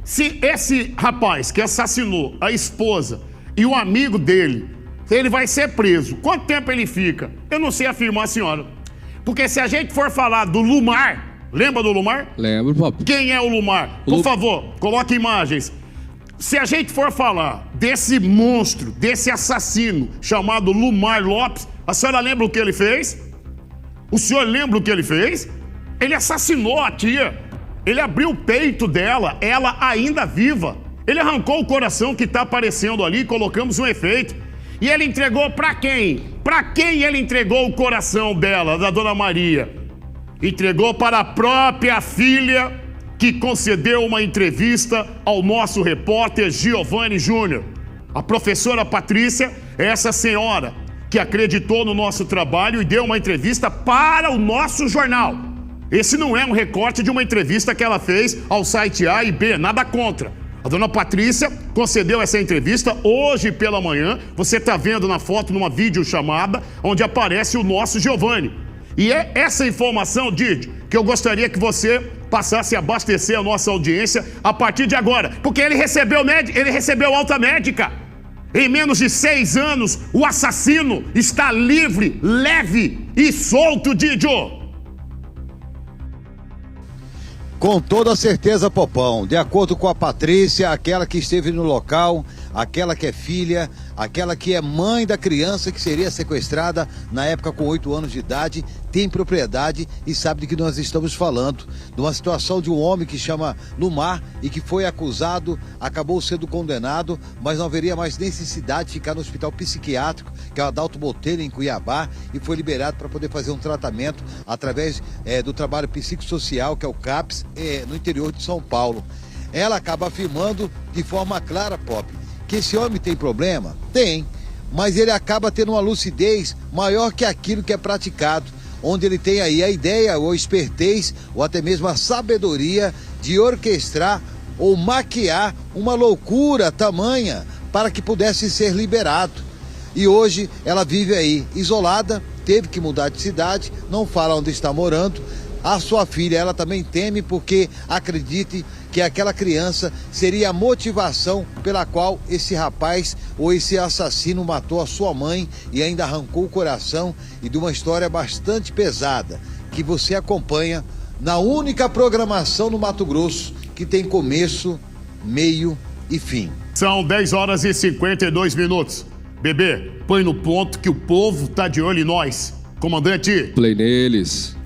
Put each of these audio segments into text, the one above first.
Se esse rapaz que assassinou a esposa e o amigo dele, ele vai ser preso, quanto tempo ele fica? Eu não sei afirmar, senhora. Porque se a gente for falar do Lumar, lembra do Lumar? Lembro, papo. Quem é o Lumar? Por favor, coloque imagens. Se a gente for falar desse monstro, desse assassino chamado Lumar Lopes, a senhora lembra o que ele fez? O senhor lembra o que ele fez? Ele assassinou a tia. Ele abriu o peito dela, ela ainda viva. Ele arrancou o coração que está aparecendo ali, colocamos um efeito. E ele entregou para quem? Para quem ele entregou o coração dela, da Dona Maria? Entregou para a própria filha, que concedeu uma entrevista ao nosso repórter Giovanni Júnior. A professora Patrícia é essa senhora que acreditou no nosso trabalho e deu uma entrevista para o nosso jornal. Esse não é um recorte de uma entrevista que ela fez ao site A e B, nada contra. A dona Patrícia concedeu essa entrevista hoje pela manhã. Você está vendo na foto, numa videochamada, onde aparece o nosso Giovanni. E é essa informação, Didi, que eu gostaria que você passasse a abastecer a nossa audiência a partir de agora. Porque ele recebeu alta médica. Em menos de 6 anos, o assassino está livre, leve e solto, Didio. Com toda certeza, Popão. De acordo com a Patrícia, aquela que esteve no local, aquela que é filha, aquela que é mãe da criança que seria sequestrada na época com 8 anos de idade, tem propriedade e sabe de que nós estamos falando. De uma situação de um homem que chama Lumar e que foi acusado, acabou sendo condenado, mas não haveria mais necessidade de ficar no hospital psiquiátrico, que é o Adalto Botelho, em Cuiabá, e foi liberado para poder fazer um tratamento através do trabalho psicossocial, que é o CAPS, no interior de São Paulo. Ela acaba afirmando de forma clara, Pop, que esse homem tem problema? Tem, mas ele acaba tendo uma lucidez maior que aquilo que é praticado, onde ele tem aí a ideia, ou a espertez, ou até mesmo a sabedoria de orquestrar ou maquiar uma loucura tamanha para que pudesse ser liberado. E hoje ela vive aí isolada, teve que mudar de cidade, não fala onde está morando. A sua filha, ela também teme porque acredite que aquela criança seria a motivação pela qual esse rapaz ou esse assassino matou a sua mãe e ainda arrancou o coração, e de uma história bastante pesada que você acompanha na única programação no Mato Grosso que tem começo, meio e fim. São 10 horas e 52 minutos. Bebê, põe no ponto que o povo tá de olho em nós. Comandante. Play neles.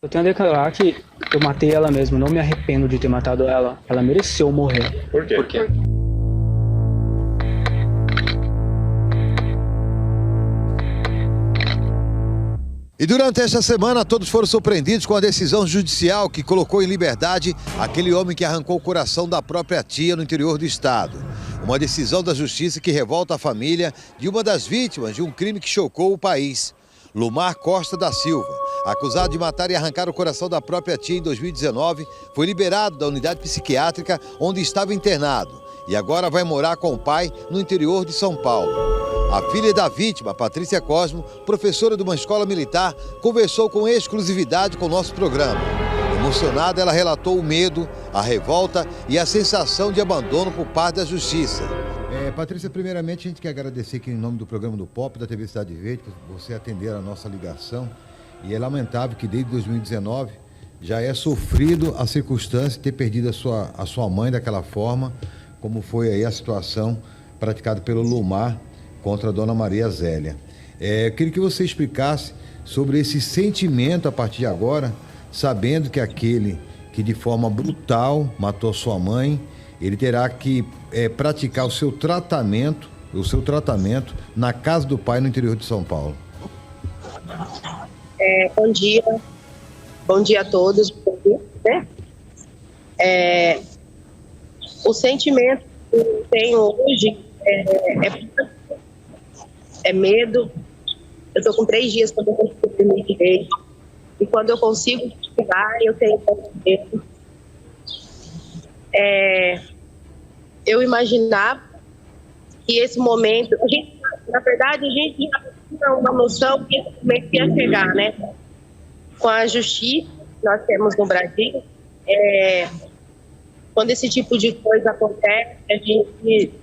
Eu tenho a declarar que eu matei ela mesmo, não me arrependo de ter matado ela. Ela mereceu morrer. Por quê? Por quê? E durante esta semana todos foram surpreendidos com a decisão judicial que colocou em liberdade aquele homem que arrancou o coração da própria tia no interior do estado. Uma decisão da justiça que revolta a família de uma das vítimas de um crime que chocou o país. Lumar Costa da Silva, acusado de matar e arrancar o coração da própria tia em 2019, foi liberado da unidade psiquiátrica onde estava internado e agora vai morar com o pai no interior de São Paulo. A filha da vítima, Patrícia Cosmo, professora de uma escola militar, conversou com exclusividade com o nosso programa. Emocionada, ela relatou o medo, a revolta e a sensação de abandono por parte da justiça. Patrícia, primeiramente a gente quer agradecer aqui em nome do programa do Pop, da TV Cidade Verde, por você atender a nossa ligação. E é lamentável que desde 2019 já é sofrido a circunstância de ter perdido a sua mãe daquela forma, como foi aí a situação praticada pelo Lumar contra a Dona Maria Zélia. Eu queria que você explicasse sobre esse sentimento a partir de agora, sabendo que aquele que de forma brutal matou sua mãe, ele terá que praticar o seu tratamento na casa do pai no interior de São Paulo. Bom dia a todos, né? O sentimento que eu tenho hoje é medo. Eu estou com 3 dias quando eu consigo dormir direito, e quando eu consigo estudar, eu tenho medo. Eu imaginava que esse momento, na verdade, a gente tinha uma noção que esse momento ia chegar, né? com a justiça que nós temos no Brasil, quando esse tipo de coisa acontece, a gente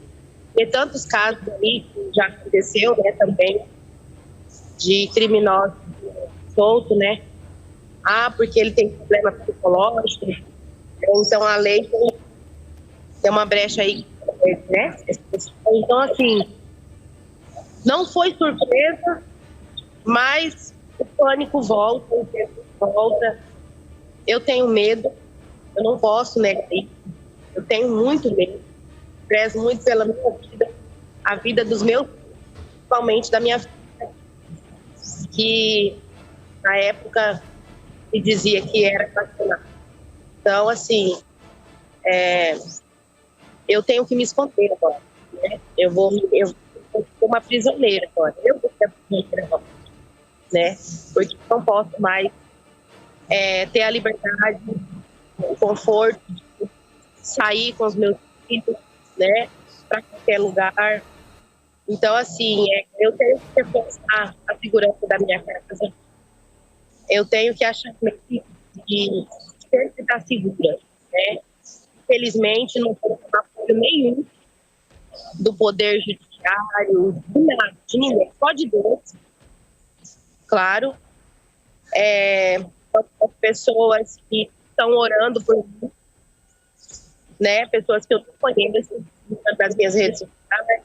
vê tantos casos aí que já aconteceu, né, também, de criminosos soltos, né? Porque ele tem problema psicológico, então a lei tem uma brecha aí, né? Então, assim, não foi surpresa, mas o pânico volta, o tempo volta. Eu tenho medo, eu não posso negar isso. Eu tenho muito medo, prezo muito pela minha vida, a vida dos meus, principalmente da minha filha, que na época se dizia que era apaixonada. Então, assim, eu tenho que me esconder agora, né? Eu vou ser uma prisioneira agora, eu vou ser prisioneira agora, né? Porque não posso mais ter a liberdade, o conforto de sair com os meus filhos, né? Para qualquer lugar. Então, assim, eu tenho que reforçar a segurança da minha casa. Eu tenho que achar que sempre estar segura, né? Infelizmente, não tenho apoio nenhum do Poder Judiciário, de nada, de ninguém, só de Deus. Claro. As pessoas que estão orando por mim, né? Pessoas que eu não conheço das minhas redes sociais,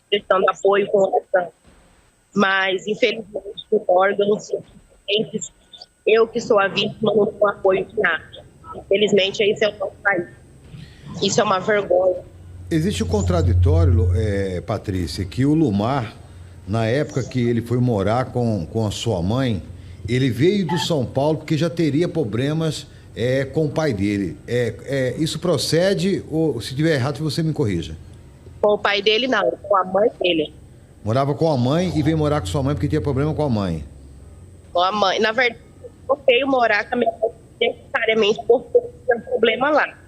prestando apoio com oração. Mas, infelizmente, o órgão, eu que sou a vítima, não tenho apoio de nada. Infelizmente, esse é o nosso país. Isso é uma vergonha. Existe o contraditório, Patrícia, que o Lumar, na época que ele foi morar com a sua mãe, ele veio do São Paulo porque já teria problemas com o pai dele. Isso procede ou, se estiver errado, você me corrija? Com o pai dele, não. Com a mãe dele. Morava com a mãe e veio morar com sua mãe porque tinha problema com a mãe. Com a mãe. Na verdade, eu veio morar com a minha mãe necessariamente porque tinha problema lá.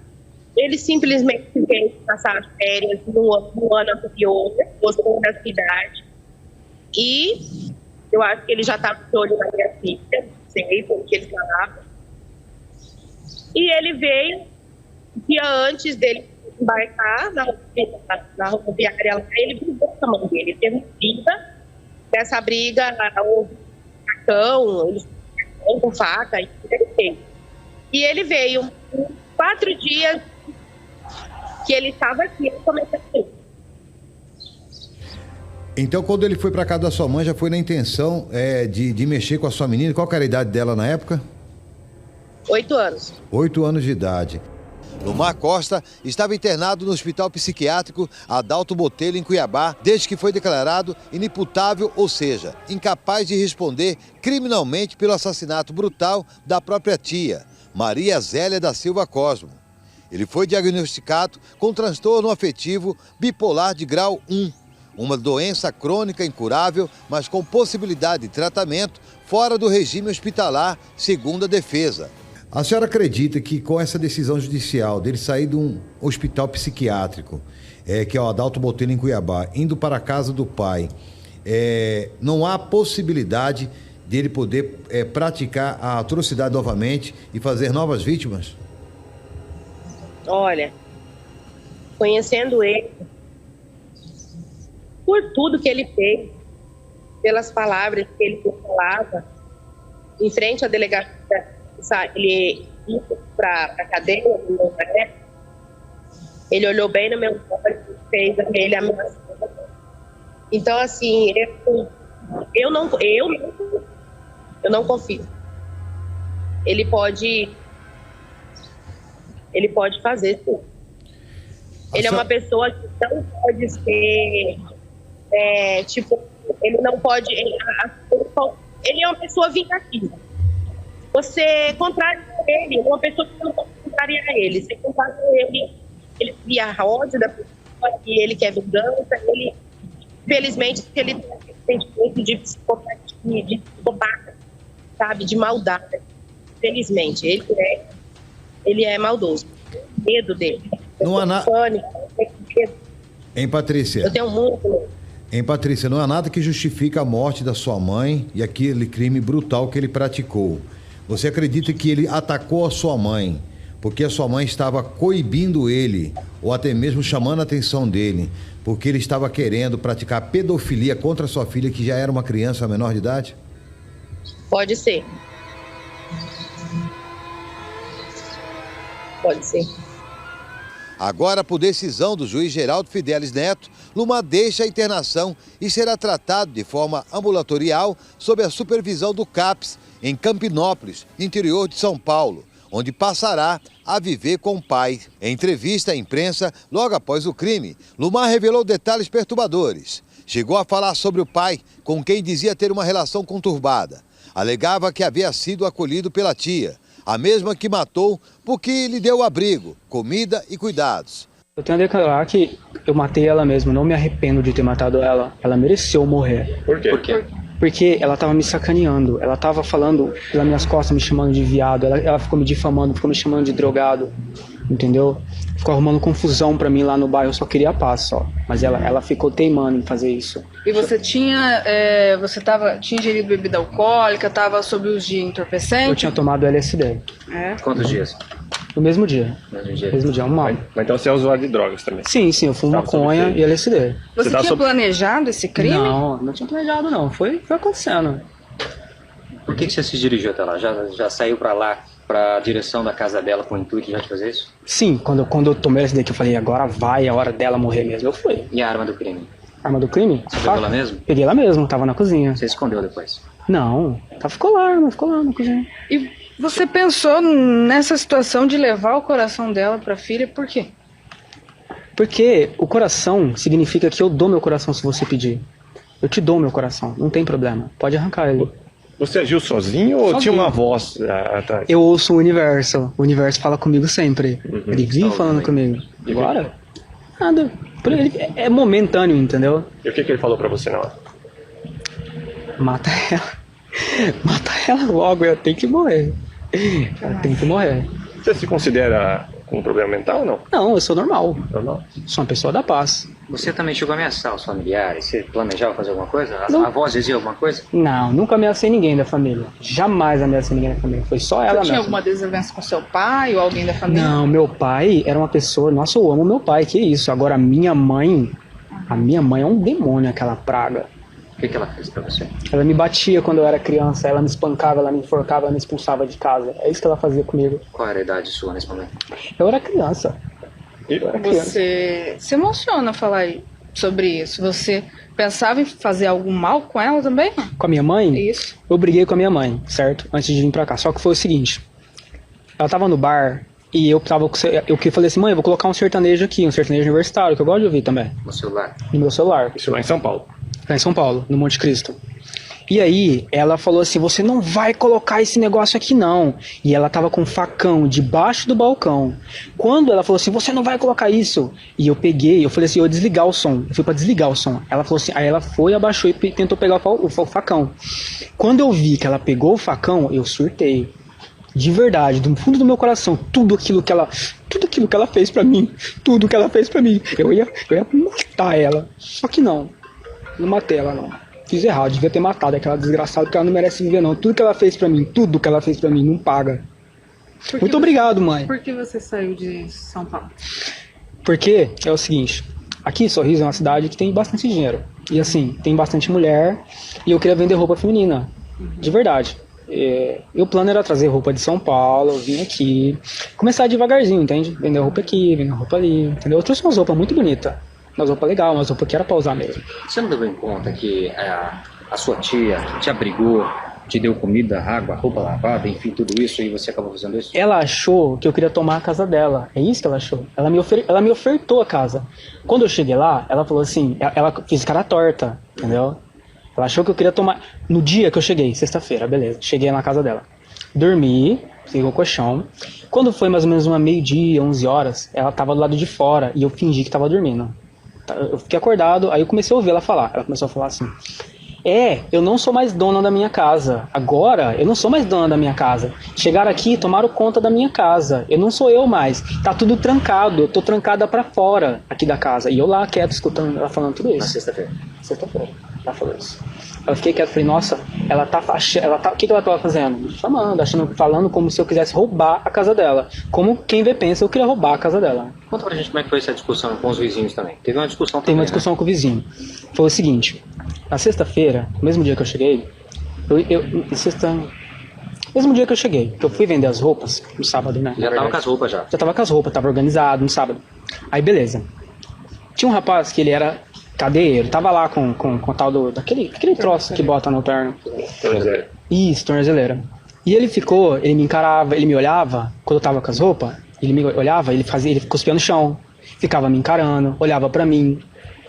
Ele simplesmente veio passar as férias no ano anterior, gostou da cidade. E eu acho que ele já estava de olho na minha filha, não sei porque ele falava. E ele veio, dia antes dele embarcar na rodoviária lá, ele brigou com a mãe dele. Teve uma briga, dessa briga, houve facão, ele com faca, e ele veio. E ele veio 4 dias que ele estava aqui, eu comecei a ir. Então, quando ele foi para casa da sua mãe, já foi na intenção de mexer com a sua menina? Qual que era a idade dela na época? 8 anos. 8 anos de idade. Lumar Costa estava internado no Hospital Psiquiátrico Adalto Botelho, em Cuiabá, desde que foi declarado inimputável, ou seja, incapaz de responder criminalmente pelo assassinato brutal da própria tia, Maria Zélia da Silva Cosmo. Ele foi diagnosticado com transtorno afetivo bipolar de grau 1, uma doença crônica incurável, mas com possibilidade de tratamento fora do regime hospitalar, segundo a defesa. A senhora acredita que com essa decisão judicial dele sair de um hospital psiquiátrico, que é o Adalto Botelho em Cuiabá, indo para a casa do pai, não há possibilidade dele poder praticar a atrocidade novamente e fazer novas vítimas? Olha, conhecendo ele, por tudo que ele fez, pelas palavras que ele falava, em frente à delegacia, ele ia para a cadeia, né? Ele olhou bem no meu olho, fez ele ameaçando. Então, assim, eu não confio. Ele pode fazer tudo. Ele é uma pessoa que não pode ser, ele não pode, ele é uma pessoa vingativa. Você contraria ele, uma pessoa que não pode contrariar ele. Você contraria ele cria ódio da pessoa, e ele quer vingança, ele, infelizmente, ele tem sentimento de psicopata, sabe, de maldade. Infelizmente, ele é maldoso. Medo dele. Não há nada. Hein, Patrícia? Eu tenho muito medo. Hein, Patrícia, não há nada que justifique a morte da sua mãe e aquele crime brutal que ele praticou. Você acredita que ele atacou a sua mãe porque a sua mãe estava coibindo ele, ou até mesmo chamando a atenção dele, porque ele estava querendo praticar pedofilia contra a sua filha, que já era uma criança menor de idade? Pode ser. Pode ser. Agora, por decisão do juiz Geraldo Fidelis Neto, Lumar deixa a internação e será tratado de forma ambulatorial sob a supervisão do CAPS, em Campinópolis, interior de São Paulo, onde passará a viver com o pai. Em entrevista à imprensa, logo após o crime, Lumar revelou detalhes perturbadores. Chegou a falar sobre o pai, com quem dizia ter uma relação conturbada. Alegava que havia sido acolhido pela tia, a mesma que matou porque lhe deu abrigo, comida e cuidados. Eu tenho a declarar que eu matei ela mesmo, não me arrependo de ter matado ela. Ela mereceu morrer. Por quê? Porque ela tava me sacaneando, ela tava falando pelas minhas costas, me chamando de viado, ela ficou me difamando, ficou me chamando de drogado, entendeu? Ficou arrumando confusão pra mim lá no bairro, eu só queria paz só. Mas ela ficou teimando em fazer isso. E você tinha ingerido bebida alcoólica, tava sob uso de entorpecente? Eu tinha tomado LSD. É? Quantos dias? No mesmo dia. Mesmo dia, um ano. Mas então você é usuário de drogas também? Sim, eu fumo maconha e LSD. Você tinha planejado esse crime? Não tinha planejado não, foi acontecendo. Por que você se dirigiu até lá? Já saiu pra lá, pra direção da casa dela com o intuito de fazer isso? Sim, quando eu tomei LSD que eu falei, agora vai, é a hora dela morrer mesmo, eu fui. E a arma do crime? Arma do crime? Você pegou lá mesmo? Peguei lá mesmo, tava na cozinha. Você escondeu depois? Não, ficou lá na cozinha. E você pensou nessa situação de levar o coração dela pra filha, por quê? Porque o coração significa que eu dou meu coração se você pedir. Eu te dou meu coração, não tem problema, pode arrancar ele. Você agiu sozinho ou tinha uma voz atrás? Eu ouço o universo fala comigo sempre. Ele vive falando comigo. Agora? Nada. Por ele é momentâneo, entendeu? E o que ele falou pra você na hora? Mata ela. Mata ela logo, ela tem que morrer. Ela tem que morrer. Você se considera com um problema mental ou não? Não, eu sou normal. Normal. Sou uma pessoa da paz. Você também chegou a ameaçar os familiares? Você planejava fazer alguma coisa? Não. A voz dizia alguma coisa? Não, nunca ameacei ninguém da família. Jamais ameacei ninguém da família. Foi só ela Você mesmo. tinha alguma desavença com seu pai ou alguém da família? Não, meu pai era uma pessoa... Nossa, eu amo meu pai, que isso. Agora, a minha mãe é um demônio, aquela praga. O que ela fez pra você? Ela me batia quando eu era criança, ela me espancava, ela me enforcava, ela me expulsava de casa. É isso que ela fazia comigo. Qual era a idade sua nesse momento? Eu era criança. Você se emociona falar sobre isso. Você pensava em fazer algum mal com ela também? Com a minha mãe? Isso. Eu briguei com a minha mãe, certo? Antes de vir pra cá. Só que foi o seguinte. Ela tava no bar e eu falei assim, mãe, eu vou colocar um sertanejo aqui, um sertanejo universitário, que eu gosto de ouvir também. No celular? No meu celular. Isso lá em São Paulo? Lá em São Paulo, no Monte Cristo. E aí, ela falou assim, você não vai colocar esse negócio aqui não. E ela tava com um facão debaixo do balcão. Quando ela falou assim, você não vai colocar isso. E eu falei assim, eu vou desligar o som. Eu fui pra desligar o som. Ela falou assim, aí ela foi, abaixou e tentou pegar o facão. Quando eu vi que ela pegou o facão, eu surtei. De verdade, do fundo do meu coração, tudo aquilo que ela fez pra mim, eu ia matar ela. Só que não matei ela não. Fiz errado, devia ter matado aquela desgraçada, porque ela não merece viver não. Tudo que ela fez pra mim, não paga. Muito obrigado, mãe. Por que você saiu de São Paulo? Porque é o seguinte, aqui Sorriso é uma cidade que tem bastante dinheiro. E assim, tem bastante mulher, e eu queria vender roupa feminina, de verdade. E o plano era trazer roupa de São Paulo, vir aqui, começar devagarzinho, entende? Vender roupa aqui, vender roupa ali, entendeu? Eu trouxe umas roupas muito bonitas. Umas roupas legais, umas roupas que era pra usar mesmo. Você não levou em conta que a sua tia te abrigou, te deu comida, água, roupa lavada, enfim, tudo isso, e você acabou fazendo isso? Ela achou que eu queria tomar a casa dela. É isso que ela achou. Ela me ofertou a casa. Quando eu cheguei lá, ela falou assim, ela fez cara torta, entendeu? Ela achou que eu queria tomar... No dia que eu cheguei, sexta-feira, beleza. Cheguei na casa dela. Dormi, fiquei com o colchão. Quando foi mais ou menos uma meio-dia, 11 horas, ela tava do lado de fora e eu fingi que tava dormindo. Eu fiquei acordado, aí eu comecei a ouvir ela falar. Ela começou a falar assim, eu não sou mais dona da minha casa. Agora, eu não sou mais dona da minha casa. Chegaram aqui e tomaram conta da minha casa. Eu não sou eu mais. Tá tudo trancado, eu tô trancada pra fora aqui da casa. E eu lá quieto, escutando ela falando tudo isso. Na sexta-feira? Sexta-feira, ela falou isso. Eu fiquei quieto, falei, nossa, o que ela tava fazendo? Me chamando, falando como se eu quisesse roubar a casa dela. Como quem vê pensa, eu queria roubar a casa dela. Conta pra gente como é que foi essa discussão com os vizinhos também. Teve uma discussão também, Teve uma discussão com o vizinho. Foi o seguinte, na sexta-feira, no mesmo dia que eu cheguei, mesmo dia que eu cheguei, que eu fui vender as roupas, no sábado, né? Já tava com as roupas já. Já tava com as roupas, tava organizado no sábado. Aí beleza. Tinha um rapaz que ele era cadeiro, tava lá com o tal daquele troço que bota no terno. Tornozeleira. Isso, tornozeleira. E ele me encarava, ele me olhava, quando eu tava com as roupas, ele me olhava, ele cuspia no chão, ficava me encarando, olhava pra mim,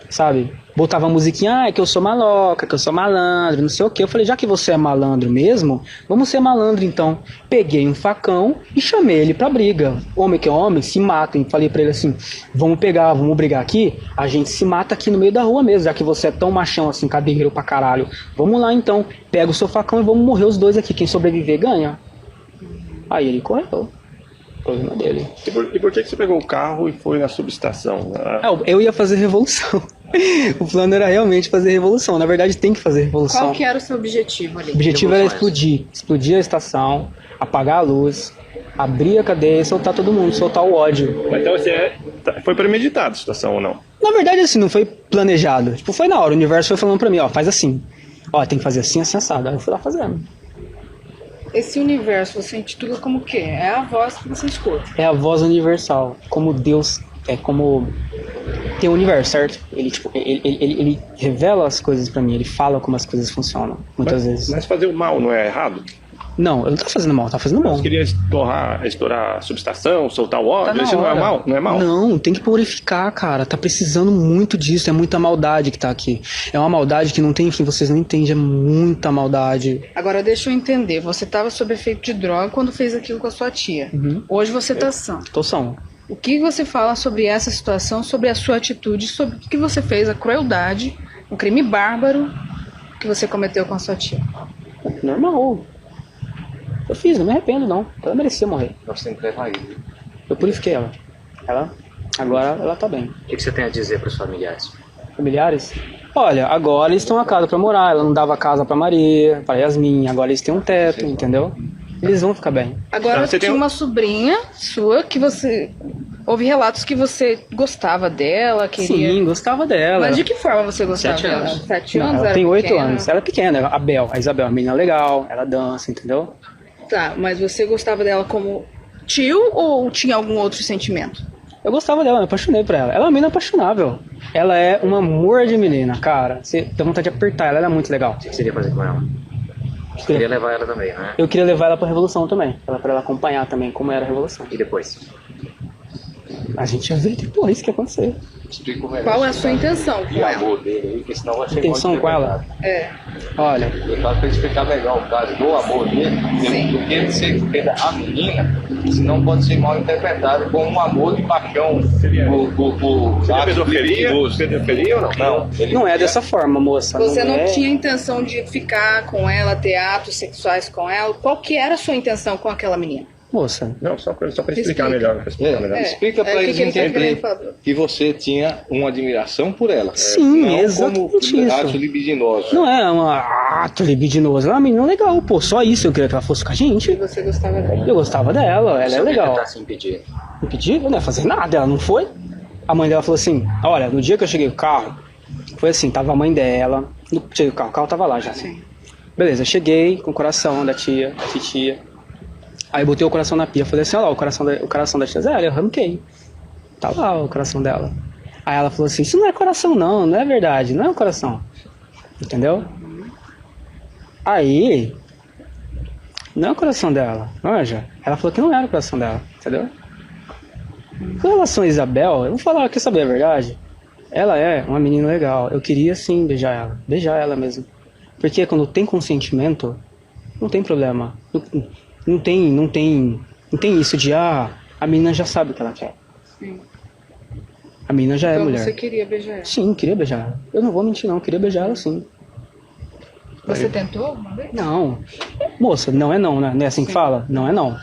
sabe? Botava a musiquinha, que eu sou maloca, que eu sou malandro, não sei o que. Eu falei, já que você é malandro mesmo, vamos ser malandro então. Peguei um facão e chamei ele pra briga. Homem que é homem, se matam. Falei pra ele assim, vamos brigar aqui, a gente se mata aqui no meio da rua mesmo, já que você é tão machão assim, cadeiro pra caralho. Vamos lá então, pega o seu facão e vamos morrer os dois aqui, quem sobreviver ganha. Aí ele correu. Problema dele. E por que você pegou o carro e foi na subestação? Eu ia fazer revolução. O plano era realmente fazer revolução. Na verdade, tem que fazer revolução. Qual que era o seu objetivo ali? O objetivo era explodir a estação, apagar a luz, abrir a cadeia e soltar todo mundo, soltar o ódio. Mas então foi premeditado a situação ou não? Na verdade, assim, não foi planejado. Tipo, foi na hora. O universo foi falando pra mim, ó, faz assim. Ó, tem que fazer assim, assim, assado. Aí eu fui lá fazendo. Esse universo você intitula como o quê? É a voz que você escuta. É a voz universal. Como Deus, como tem o universo, certo? Ele revela as coisas pra mim, ele fala como as coisas funcionam, muitas vezes. Mas fazer o mal não é errado? Não, eu não tô fazendo mal, tá fazendo bom. Você queria estourar a subestação, soltar o ódio, Tá isso não é hora. mal? Não é mal? Não, tem que purificar, cara. Tá precisando muito disso, é muita maldade que tá aqui. É uma maldade que não tem fim, vocês não entendem, é muita maldade. Agora deixa eu entender, você estava sob efeito de droga quando fez aquilo com a sua tia. Hoje você tá sã. Tô são. O que você fala sobre essa situação, sobre a sua atitude, sobre o que você fez, a crueldade, um crime bárbaro que você cometeu com a sua tia? Normal. Eu fiz, não me arrependo não. Ela merecia morrer. Nós temos que levar ele. Eu purifiquei ela. Agora ela tá bem. O que você tem a dizer para os familiares? Familiares? Olha, agora eles têm uma casa pra morar. Ela não dava casa pra Maria, pra Yasmin. Agora eles têm um teto, entendeu? Eles vão ficar bem. Agora tinha uma sobrinha sua que você... Houve relatos que você gostava dela, queria... Sim, gostava dela. Mas de que forma você gostava 7 dela? anos. 7 anos? Ela era tem 8 pequena? anos. Ela é pequena, a Isabel, a menina legal, ela dança, entendeu? Tá, mas você gostava dela como tio ou tinha algum outro sentimento? Eu gostava dela, me apaixonei por ela. Ela é uma menina apaixonável. Ela é um amor de menina, cara. Você tem vontade de apertar ela, ela é muito legal. O que você queria fazer com ela? Você queria levar ela também, né? Eu queria levar ela pra Revolução também, pra ela acompanhar também como era a Revolução. E depois? A gente ia ver depois o que ia acontecer. Qual é a sua intenção com ela? dele aí, porque senão vai ser Intenção com ela? É. Olha, Eu tava pra explicar melhor o caso do amor dele, porque ele ser a menina, senão pode ser mal interpretado como um amor de paixão. Seria pedofilia ou não? Não, ele não é dessa forma, moça. Você não é... tinha intenção de ficar com ela, ter atos sexuais com ela? Qual que era a sua intenção com aquela menina? Moça, Não, só para explicar Explica. melhor. Pra explicar melhor. explica pra o que eles que ele tá querendo entenderem fazer? que você tinha uma admiração por ela. Sim, não exatamente como isso. ato libidinoso. não é um ato libidinoso. Ela é uma menina legal, pô. Só isso eu queria que ela fosse com a E gente. você gostava dela? Eu gostava dela, ela é legal. Tentar se impedir. Impedir? Eu não ia fazer nada, ela não foi. A mãe dela falou assim, olha, no dia que eu cheguei com o carro, foi assim, tava a mãe dela, cheguei com o carro tava lá já. Sim. Beleza, eu cheguei com o coração da tia. Aí eu botei o coração na pia, falei assim, olha lá, o coração da tia Zélia, eu arranquei. Tá lá o coração dela. Aí ela falou assim, isso não é coração não é verdade, não é um coração. Entendeu? Aí, não é o coração dela, manja. Ela falou que não era o coração dela, entendeu? Com relação a Isabel, eu vou falar, quer saber a verdade? Ela é uma menina legal, eu queria sim beijar ela mesmo. Porque quando tem consentimento, não tem problema. Não tem isso de, a menina já sabe o que ela quer. Sim. A menina já é Então mulher. você queria beijar ela? Sim, queria beijar ela. Eu não vou mentir não, queria beijar ela sim. Você tentou alguma vez? Não. Moça, não é não, né? Não é assim que fala? Não é não.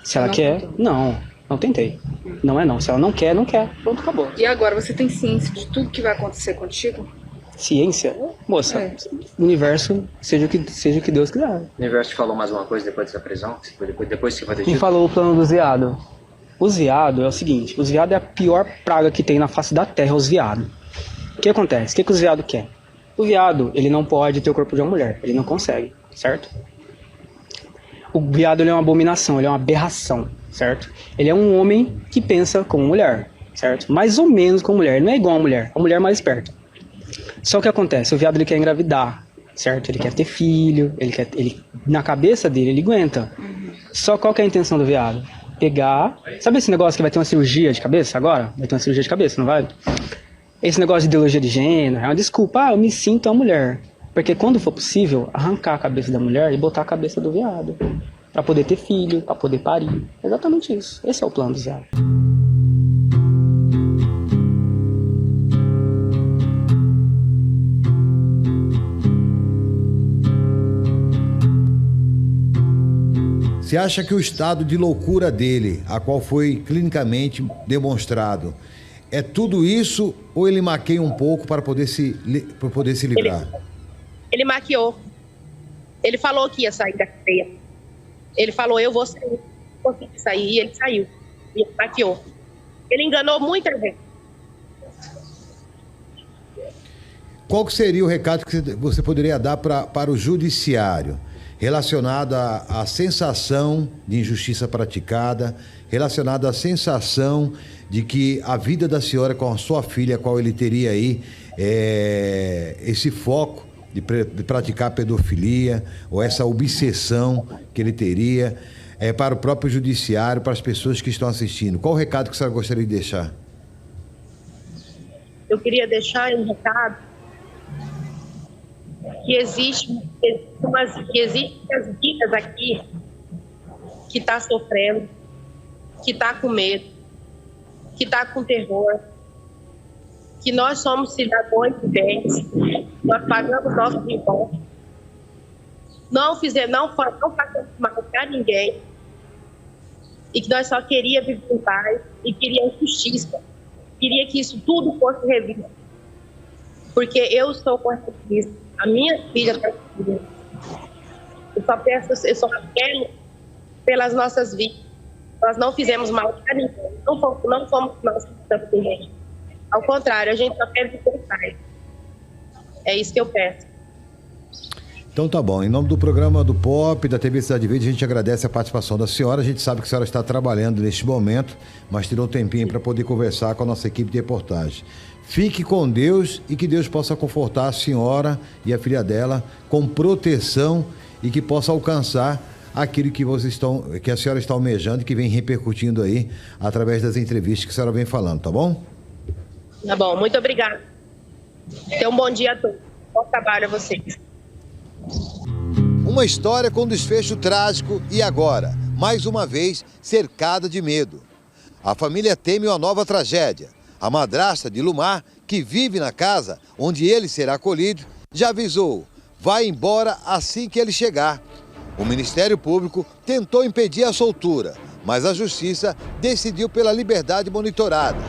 Se ela Não quer, tentou. não tentei. Não é não. Se ela não quer, não quer. Pronto, acabou. E agora, você tem ciência de tudo que vai acontecer contigo? Ciência? Moça, o universo seja o que Deus quiser. O universo te falou mais uma coisa depois dessa prisão? Depois que você foi Quem detido? falou o plano dos viados? Os viados é o seguinte, os viados é a pior praga que tem na face da terra, os viados. O que acontece? O que os viados querem? O viado, ele não pode ter o corpo de uma mulher, ele não consegue, certo? O viado, ele é uma abominação, ele é uma aberração, certo? Ele é um homem que pensa como mulher, certo? Mais ou menos como mulher, ele não é igual a mulher é mais esperta. Só que acontece, o viado, ele quer engravidar, certo? Ele quer ter filho, ele na cabeça dele, ele aguenta. Só qual que é a intenção do viado? Pegar... Sabe esse negócio que vai ter uma cirurgia de cabeça agora? Vai ter uma cirurgia de cabeça, não vai? Esse negócio de ideologia de gênero é uma desculpa. Eu me sinto uma mulher. Porque quando for possível, arrancar a cabeça da mulher e botar a cabeça do viado. Pra poder ter filho, pra poder parir. Exatamente isso. Esse é o plano do viado. Você acha que o estado de loucura dele, a qual foi clinicamente demonstrado, é tudo isso ou ele maqueia um pouco para poder se livrar? Ele maquiou. Ele falou que ia sair da cadeia. Ele falou, eu vou sair. Consegui sair, e ele saiu. E ele maquiou. Ele enganou muita gente. Qual que seria o recado que você poderia dar para o judiciário relacionado à sensação de injustiça praticada, relacionado à sensação de que a vida da senhora com a sua filha, qual ele teria aí esse foco de praticar pedofilia, ou essa obsessão que ele teria, para o próprio judiciário, para as pessoas que estão assistindo? Qual o recado que a senhora gostaria de deixar? Eu queria deixar um recado que existem as vidas aqui que está sofrendo, que está com medo, que está com terror, que nós somos cidadãos de bens, nós pagamos nossos impostos, não fazemos mal para ninguém, e que nós só queríamos viver em paz e queríamos justiça, queria que isso tudo fosse revisto, porque eu estou com essa crise, a minha filha está com isso. Eu só quero pelas nossas vidas. Nós não fizemos mal para ninguém, não fomos nós que estamos com ninguém. Ao contrário, a gente só quer viver em paz. É isso que eu peço. Então tá bom, em nome do programa do Pop, da TV Cidade Verde, a gente agradece a participação da senhora. A gente sabe que a senhora está trabalhando neste momento, mas tirou um tempinho para poder conversar com a nossa equipe de reportagem. Fique com Deus e que Deus possa confortar a senhora e a filha dela com proteção e que possa alcançar aquilo que a senhora está almejando e que vem repercutindo aí através das entrevistas que a senhora vem falando, tá bom? Tá bom, muito obrigada. Tenha um bom dia a todos. Bom trabalho a vocês. Uma história com desfecho trágico e agora, mais uma vez, cercada de medo. A família teme uma nova tragédia. A madrasta de Lumar, que vive na casa onde ele será acolhido, já avisou, vai embora assim que ele chegar. O Ministério Público tentou impedir a soltura, mas a Justiça decidiu pela liberdade monitorada.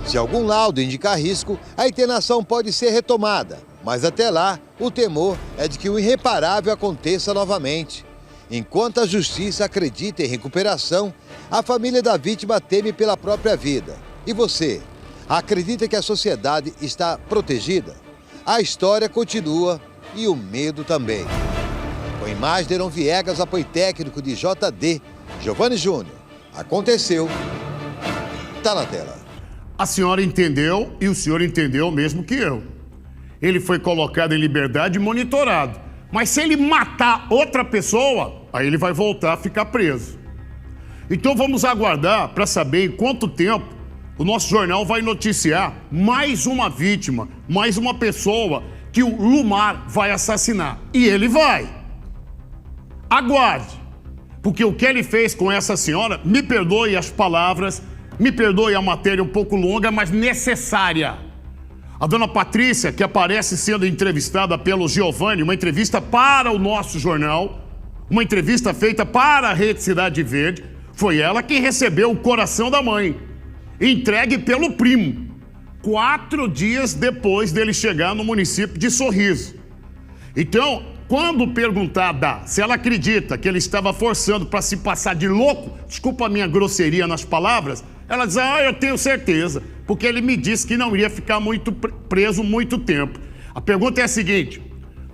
Se algum laudo indicar risco, a internação pode ser retomada, mas até lá, o temor é de que o irreparável aconteça novamente. Enquanto a Justiça acredita em recuperação, a família da vítima teme pela própria vida. E você? Acredita que a sociedade está protegida? A história continua e o medo também. Com imagens de Heron Viegas, apoio técnico de JD, Giovanni Júnior. Aconteceu. Tá na tela. A senhora entendeu e o senhor entendeu mesmo que eu. Ele foi colocado em liberdade e monitorado. Mas se ele matar outra pessoa, aí ele vai voltar a ficar preso. Então vamos aguardar para saber em quanto tempo o nosso jornal vai noticiar mais uma vítima, mais uma pessoa que o Lumar vai assassinar. E ele vai. Aguarde. Porque o que ele fez com essa senhora, me perdoe as palavras, me perdoe a matéria um pouco longa, mas necessária. A dona Patrícia, que aparece sendo entrevistada pelo Giovanni, uma entrevista para o nosso jornal, uma entrevista feita para a Rede Cidade Verde, foi ela quem recebeu o coração da mãe, entregue pelo primo. 4 dias depois dele chegar no município de Sorriso. Então, quando perguntada se ela acredita que ele estava forçando para se passar de louco, desculpa a minha grosseria nas palavras, ela diz, eu tenho certeza, porque ele me disse que não iria ficar preso muito tempo. A pergunta é a seguinte,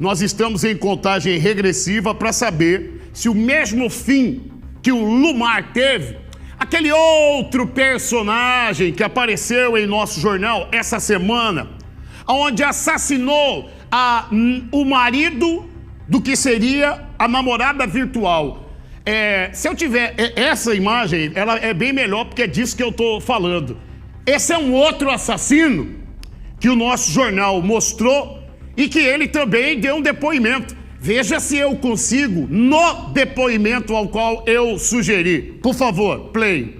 nós estamos em contagem regressiva para saber se o mesmo fim que o Lumar teve, aquele outro personagem que apareceu em nosso jornal essa semana, onde assassinou o marido do que seria a namorada virtual. Se eu tiver essa imagem, ela é bem melhor porque é disso que eu estou falando. Esse é um outro assassino que o nosso jornal mostrou e que ele também deu um depoimento. Veja se eu consigo no depoimento ao qual eu sugeri. Por favor, play.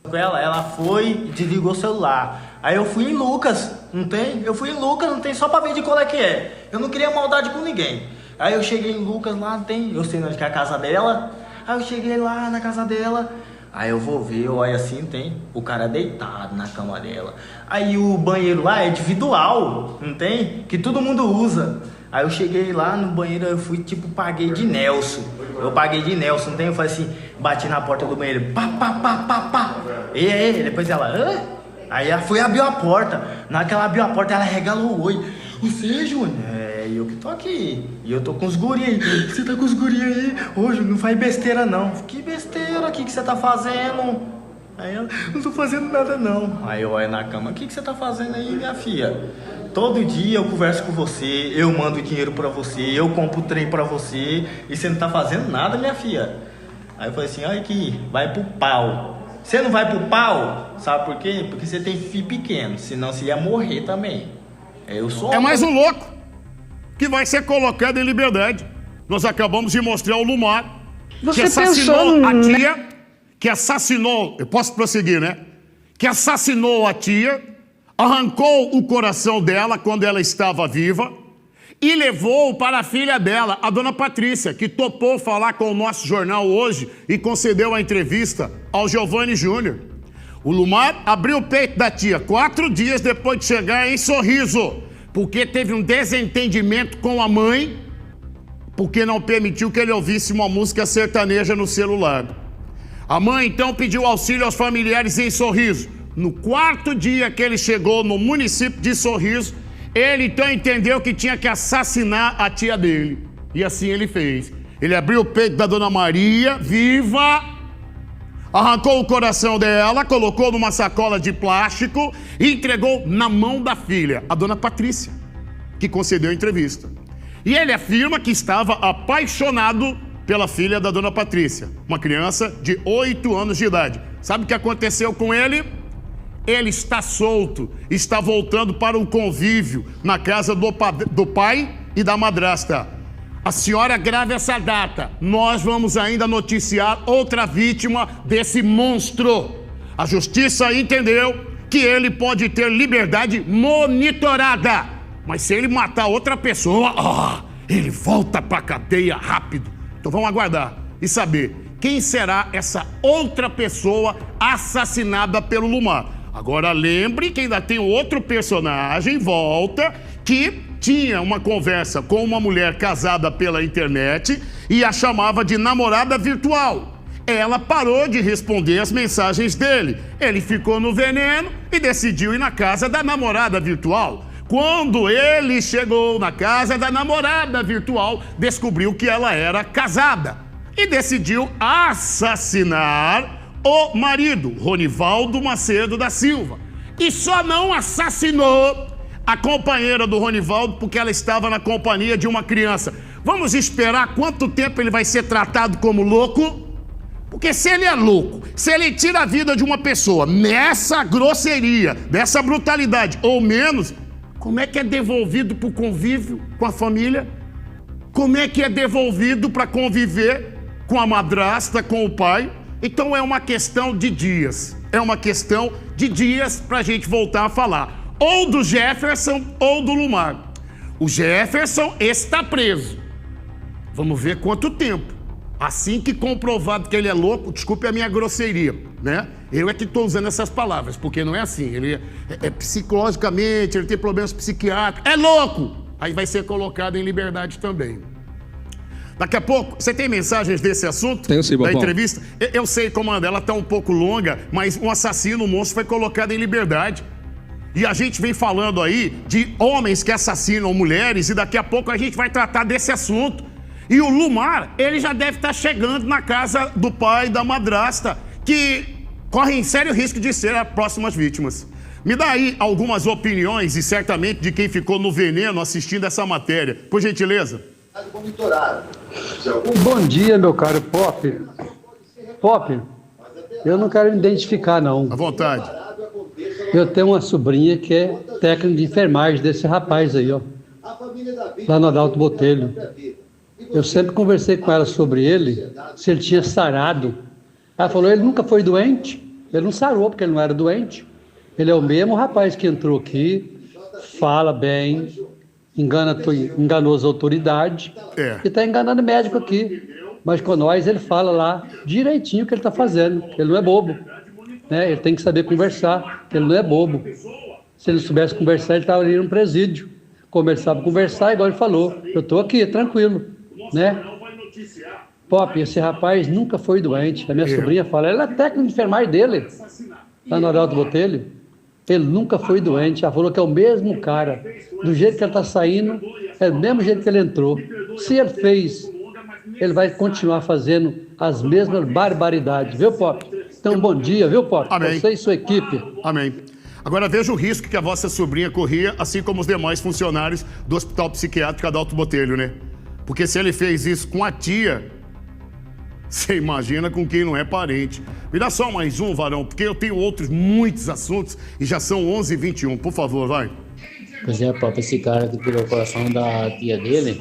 Ela foi e desligou o celular. Aí eu fui em Lucas, não tem? Eu fui em Lucas, não tem, só pra ver de qual é que é. Eu não queria maldade com ninguém. Aí eu cheguei em Lucas lá, não tem? Eu sei onde que é a casa dela. Aí eu cheguei lá na casa dela. Aí eu vou ver, eu olho assim, tem? O cara deitado na cama dela. Aí o banheiro lá é individual, não tem? Que todo mundo usa. Aí eu cheguei lá no banheiro, eu fui tipo, paguei de Nelson. Eu paguei de Nelson, não tem? Eu falei assim, bati na porta do banheiro, pá, pá, pá, pá, pá. E aí, depois ela, hã? Aí ela foi e abriu a porta. Na hora que ela abriu a porta, ela regalou o olho. Você, Júnior? Eu que tô aqui. E eu tô com os guri aí. Você tá com os guri aí? Ô, Júnior, não faz besteira não. Que besteira aqui que você tá fazendo? Aí ela, não tô fazendo nada não. Aí eu olho na cama, o que você tá fazendo aí, minha filha? Todo dia eu converso com você, eu mando dinheiro pra você, eu compro trem pra você, e você não tá fazendo nada, minha filha. Aí eu falei assim, olha aqui, vai pro pau. Você não vai pro pau? Sabe por quê? Porque você tem filho pequeno, senão você ia morrer também. Eu sou... É mais um louco que vai ser colocado em liberdade. Nós acabamos de mostrar o Lumar, Você que assassinou pensou, a tia, que assassinou, eu posso prosseguir, né? Que assassinou a tia, arrancou o coração dela quando ela estava viva e levou para a filha dela, a dona Patrícia, que topou falar com o nosso jornal hoje e concedeu a entrevista ao Giovanni Júnior. O Lumar abriu o peito da tia 4 dias depois de chegar em Sorriso, porque teve um desentendimento com a mãe, porque não permitiu que ele ouvisse uma música sertaneja no celular. A mãe então pediu auxílio aos familiares em Sorriso. No 4º dia que ele chegou no município de Sorriso, ele então entendeu que tinha que assassinar a tia dele. E assim ele fez. Ele abriu o peito da dona Maria, viva, arrancou o coração dela, colocou numa sacola de plástico e entregou na mão da filha, a dona Patrícia, que concedeu a entrevista. E ele afirma que estava apaixonado pela filha da dona Patrícia, uma criança de 8 anos de idade. Sabe o que aconteceu com ele? Ele está solto, está voltando para o convívio na casa do pai e da madrasta. A senhora grave essa data. Nós vamos ainda noticiar outra vítima desse monstro. A justiça entendeu que ele pode ter liberdade monitorada. Mas se ele matar outra pessoa, ele volta para a cadeia rápido. Então vamos aguardar e saber quem será essa outra pessoa assassinada pelo Lumar. Agora lembre que ainda tem outro personagem, volta, que tinha uma conversa com uma mulher casada pela internet e a chamava de namorada virtual. Ela parou de responder as mensagens dele. Ele ficou no veneno e decidiu ir na casa da namorada virtual. Quando ele chegou na casa da namorada virtual, descobriu que ela era casada e decidiu assassinar o marido, Ronivaldo Macedo da Silva. E só não assassinou a companheira do Ronivaldo porque ela estava na companhia de uma criança. Vamos esperar quanto tempo ele vai ser tratado como louco? Porque se ele é louco, se ele tira a vida de uma pessoa nessa grosseria, nessa brutalidade, ou menos, como é que é devolvido para o convívio com a família? Como é que é devolvido para conviver com a madrasta, com o pai? Então é uma questão de dias. É uma questão de dias para a gente voltar a falar. Ou do Jefferson ou do Lumar. O Jefferson está preso. Vamos ver quanto tempo. Assim que comprovado que ele é louco, desculpe a minha grosseria, né? Eu é que estou usando essas palavras, porque não é assim. Ele é psicologicamente, ele tem problemas psiquiátricos. É louco! Aí vai ser colocado em liberdade também. Daqui a pouco, você tem mensagens desse assunto? Tenho sim, da Bobão. entrevista? Eu sei, comando, ela está um pouco longa, mas um assassino, um monstro, foi colocado em liberdade. E a gente vem falando aí de homens que assassinam mulheres e daqui a pouco a gente vai tratar desse assunto. E o Lumar, ele já deve estar chegando na casa do pai da madrasta, que correm sério risco de ser as próximas vítimas. Me dá aí algumas opiniões e certamente de quem ficou no veneno assistindo essa matéria. Por gentileza. Bom dia, meu caro Pop. Pop, eu não quero me identificar, não. À vontade. Eu tenho uma sobrinha que é técnica de enfermagem desse rapaz aí, ó. Lá no Adalto Botelho. Eu sempre conversei com ela sobre ele, se ele tinha sarado. Ela falou, ele nunca foi doente. Ele não sarou porque ele não era doente. Ele é o mesmo rapaz que entrou aqui, fala bem, enganou as autoridades e está enganando médico aqui. Mas com nós ele fala lá direitinho o que ele está fazendo. Ele não é bobo, né? Ele tem que saber conversar, ele não é bobo. Se ele soubesse conversar, ele estava ali no presídio. Começava a conversar, igual ele falou. Eu estou aqui, tranquilo, né? Pop, esse rapaz nunca foi doente. A minha sobrinha fala, ela é técnica de enfermagem dele, lá no Adalto Botelho. Ele nunca foi doente. Ela falou que é o mesmo cara. Do jeito que ele está saindo, é do mesmo jeito que ele entrou. Se ele fez, ele vai continuar fazendo as mesmas barbaridades. Viu, Pop? Então, bom dia, viu, Pop? Amém. Você e sua equipe. Amém. Agora veja o risco que a vossa sobrinha corria, assim como os demais funcionários do Hospital Psiquiátrico Adalto Botelho, né? Porque se ele fez isso com a tia, você imagina com quem não é parente. Me dá só mais um, varão, porque eu tenho outros muitos assuntos e já são 11h21. Por favor, vai. Pois é, papo, esse cara que tirou o coração da tia dele,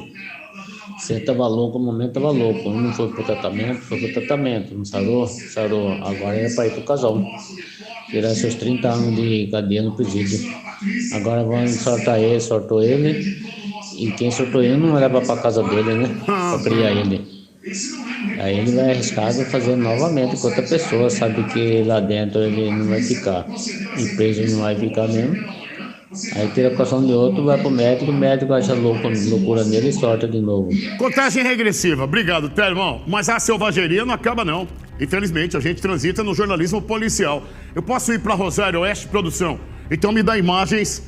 você tava louco, no momento tava louco. Não foi pro tratamento, foi pro tratamento. Não sarou? Sarou. Agora é pra ir pro casal. Tirar seus 30 anos de cadeia no presídio. Agora vão soltar ele, soltou ele. E quem soltou ele não leva pra casa dele, né? Pra criar ele. Aí ele vai arriscar fazer novamente com outra pessoa, sabe que lá dentro ele não vai ficar. E preso não vai ficar mesmo. Aí tira a coração de outro, vai pro médico, o médico acha loucura nele e solta de novo. Contagem regressiva. Obrigado, tá, irmão? Mas a selvageria não acaba, não. Infelizmente, a gente transita no jornalismo policial. Eu posso ir pra Rosário Oeste, produção? Então me dá imagens